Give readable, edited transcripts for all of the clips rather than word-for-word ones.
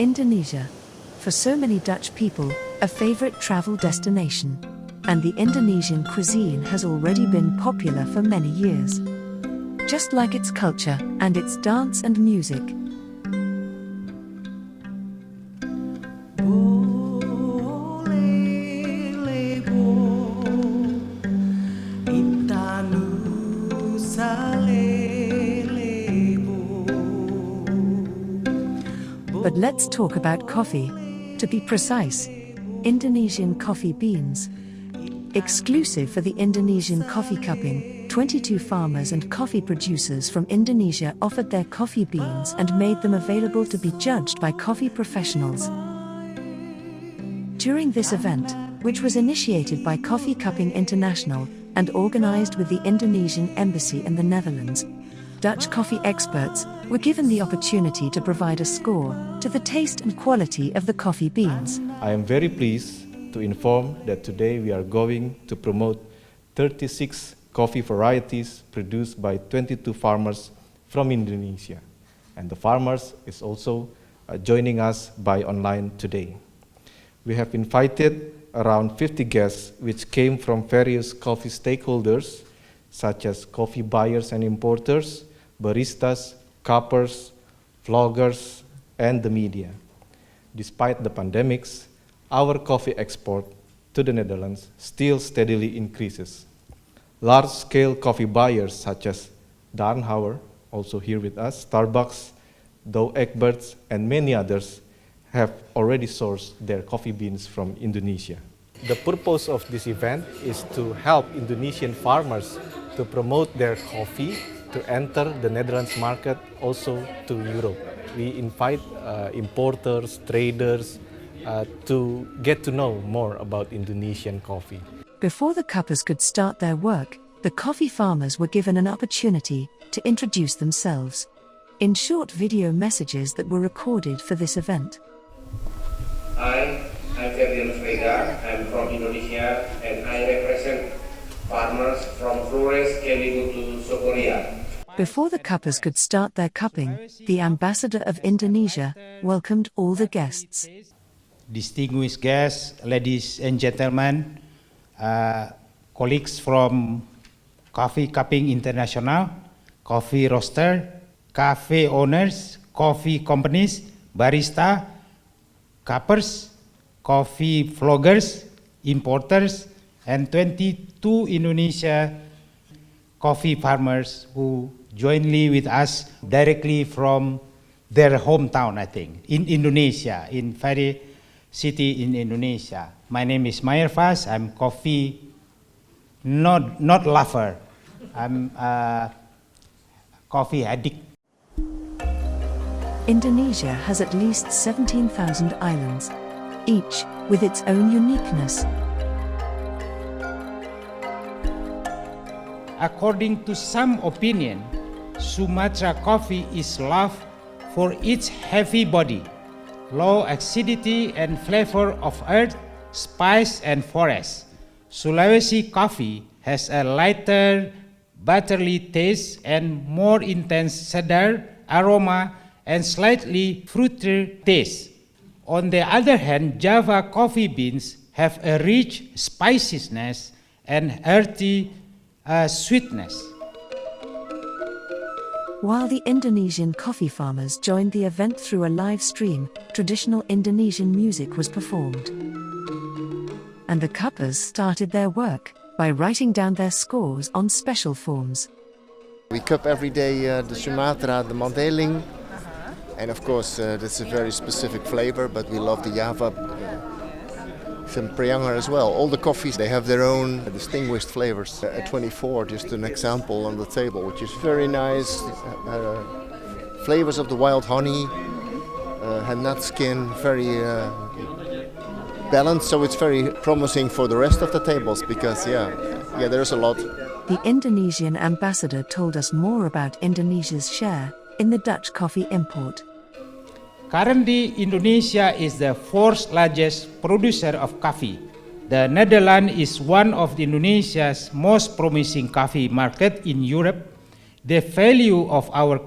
Indonesia. For so many Dutch people, a favorite travel destination. And the Indonesian cuisine has already been popular for many years. Just like its culture and its dance and music. But let's talk about coffee. To be precise, Indonesian coffee beans. Exclusive for the Indonesian coffee cupping, 22 farmers and coffee producers from Indonesia offered their coffee beans and made them available to be judged by coffee professionals. During this event, which was initiated by Coffee Cupping International and organized with the Indonesian Embassy in the Netherlands, Dutch coffee experts were given the opportunity to provide a score to the taste and quality of the coffee beans. I am very pleased to inform that today we are going to promote 36 coffee varieties produced by 22 farmers from Indonesia. And the farmers is also joining us by online today. We have invited around 50 guests which came from various coffee stakeholders such as coffee buyers and importers, baristas, cuppers, vloggers, and the media. Despite the pandemics, our coffee export to the Netherlands still steadily increases. Large-scale coffee buyers such as Darnhauer, also here with us, Starbucks, Douwe Egberts, and many others have already sourced their coffee beans from Indonesia. The purpose of this event is to help Indonesian farmers to promote their coffee to enter the Netherlands market, also to Europe. We invite importers, traders to get to know more about Indonesian coffee. Before the cuppers could start their work, the coffee farmers were given an opportunity to introduce themselves in short video messages that were recorded for this event. I'm Ferdian Frega. I'm from Indonesia and I represent farmers from Flores, Kelimu to Sokoria. Before the cuppers could start their cupping, the ambassador of Indonesia welcomed all the guests. Distinguished guests, ladies and gentlemen, colleagues from Coffee Cupping International, coffee roaster, cafe owners, coffee companies, barista, cuppers, coffee vloggers, importers, and 22 Indonesia coffee farmers who jointly with us directly from their hometown, I think, in Indonesia, in very city in Indonesia. My name is Mayer Fas. I'm coffee not lover. I'm a coffee addict. Indonesia has at least 17,000 islands, each with its own uniqueness. According to some opinion, Sumatra coffee is loved for its heavy body, low acidity and flavor of earth, spice and forest. Sulawesi coffee has a lighter, buttery taste and more intense cedar aroma and slightly fruitier taste. On the other hand, Java coffee beans have a rich spiciness and earthy sweetness. While the Indonesian coffee farmers joined the event through a live stream, traditional Indonesian music was performed. And the cuppers started their work by writing down their scores on special forms. We cup every day the Sumatra, the Mandeling, and of course that's a very specific flavor, but we love the Java Semprianger as well. All the coffees, they have their own distinguished flavors. At 24, just an example on the table, which is very nice. Flavors of the wild honey, had nut skin, very balanced, so it's very promising for the rest of the tables because there's a lot. The Indonesian ambassador told us more about Indonesia's share in the Dutch coffee import. Currently, Indonesia is the fourth largest producer of coffee. The Netherlands is one of Indonesia's most promising coffee markets in Europe. The value of our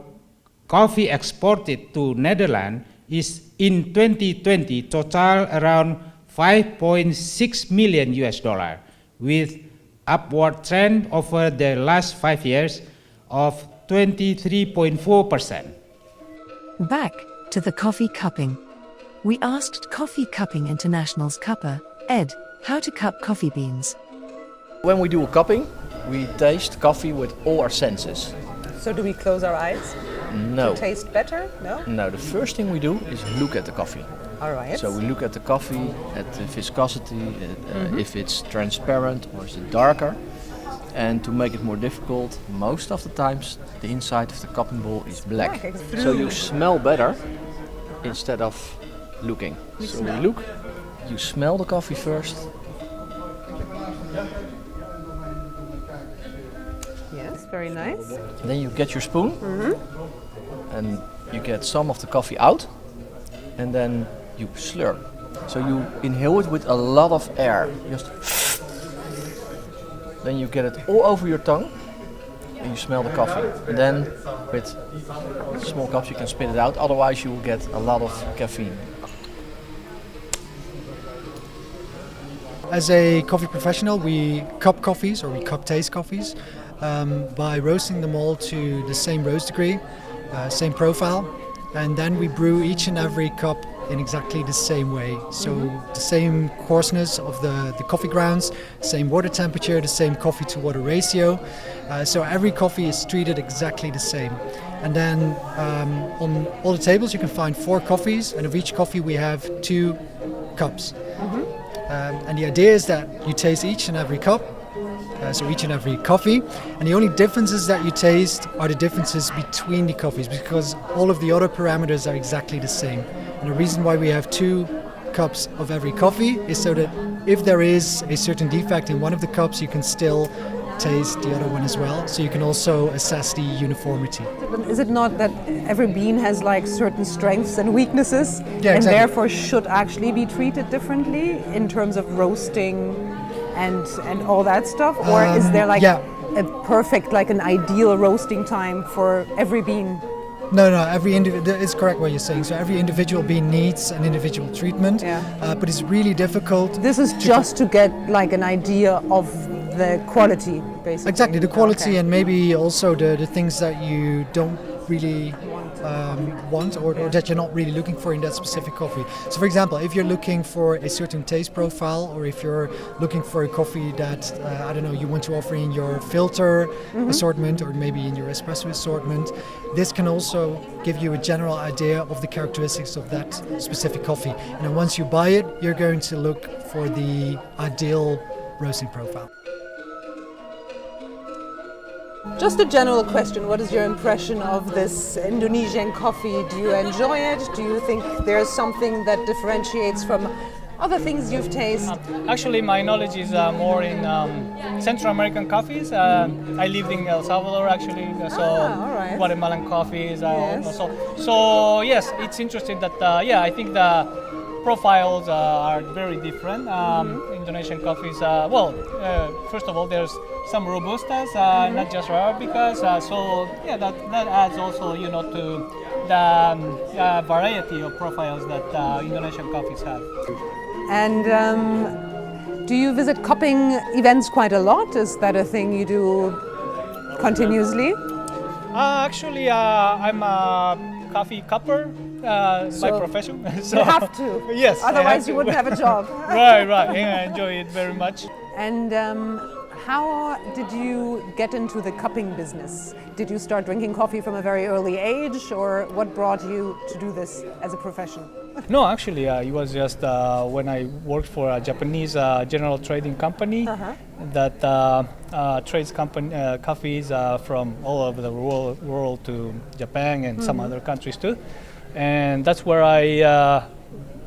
coffee exported to Netherlands is in 2020 total around 5.6 million US dollar, with upward trend over the last 5 years of 23.4%. Back to the coffee cupping. We asked Coffee Cupping International's cupper, Ed, how to cup coffee beans. When we do a cupping, we taste coffee with all our senses. So do we close our eyes No. to taste better? No? No, the first thing we do is look at the coffee. All right. So we look at the coffee, at the viscosity, if it's transparent or is it darker. And to make it more difficult, most of the times the inside of the cupping bowl is black. So you smell better instead of looking. So we look, you smell the coffee first. Yes, very nice. Then you get your spoon and you get some of the coffee out and then you slurp. So you inhale it with a lot of air. Just then you get it all over your tongue and you smell the coffee. And then with small cups you can spit it out, otherwise you will get a lot of caffeine. As a coffee professional, we cup coffees, or we cup taste coffees, by roasting them all to the same roast degree, same profile, and then we brew each and every cup in exactly the same way. So the same coarseness of the coffee grounds, same water temperature, the same coffee to water ratio. So every coffee is treated exactly the same. And then on all the tables you can find 4 coffees, and of each coffee we have 2 cups. And the idea is that you taste each and every cup, so each and every coffee, and the only differences that you taste are the differences between the coffees, because all of the other parameters are exactly the same. And the reason why we have 2 cups of every coffee is so that if there is a certain defect in one of the cups, you can still taste the other one as well, so you can also assess the uniformity. Is it not that every bean has like certain strengths and weaknesses, Yeah, and exactly. therefore should actually be treated differently in terms of roasting and all that stuff? Or is there like yeah. a perfect, like an ideal roasting time for every bean? No, every individual, it's correct what you're saying. So every individual bean needs an individual treatment, but it's really difficult. This is just to get like an idea of the quality, basically. Exactly, the quality, Okay. and maybe also the things that you don't really want, or that you're not really looking for in that specific coffee. So for example, if you're looking for a certain taste profile, or if you're looking for a coffee that, I don't know, you want to offer in your filter assortment, or maybe in your espresso assortment, this can also give you a general idea of the characteristics of that specific coffee. And then once you buy it, you're going to look for the ideal roasting profile. Just a general question, what is your impression of this Indonesian coffee? Do you enjoy it? Do you think there's something that differentiates from other things you've tasted? Actually, my knowledge is more in Central American coffees. I lived in El Salvador actually, so all right. Guatemalan coffees. Yes. So yes, it's interesting that I think the profiles are very different. Indonesian coffees, first of all, there's some robustas, not just Arabicas. That adds also, to the variety of profiles that Indonesian coffees have. And do you visit cupping events quite a lot? Is that a thing you do continuously? Actually, I'm a coffee cupper by profession. So You have to. Yes. I Otherwise, have you to. wouldn't have a job. Right. Yeah, I enjoy it very much. And how did you get into the cupping business? Did you start drinking coffee from a very early age, or what brought you to do this as a profession? No, actually, it was just when I worked for a Japanese general trading company that trades coffees from all over the world to Japan and some other countries too. And that's where I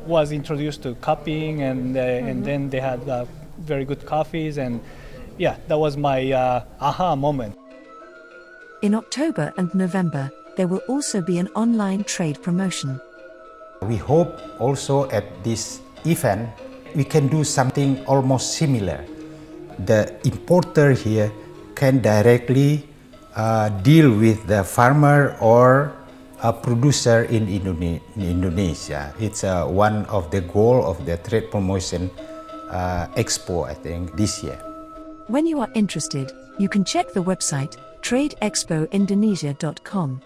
was introduced to cupping, and then they had very good coffees, and yeah, that was my aha moment. In October and November, there will also be an online trade promotion. We hope also at this event we can do something almost similar. The importer here can directly deal with the farmer or a producer in Indonesia. It's one of the goal of the trade promotion expo, I think, this year. When you are interested, you can check the website tradeexpoindonesia.com.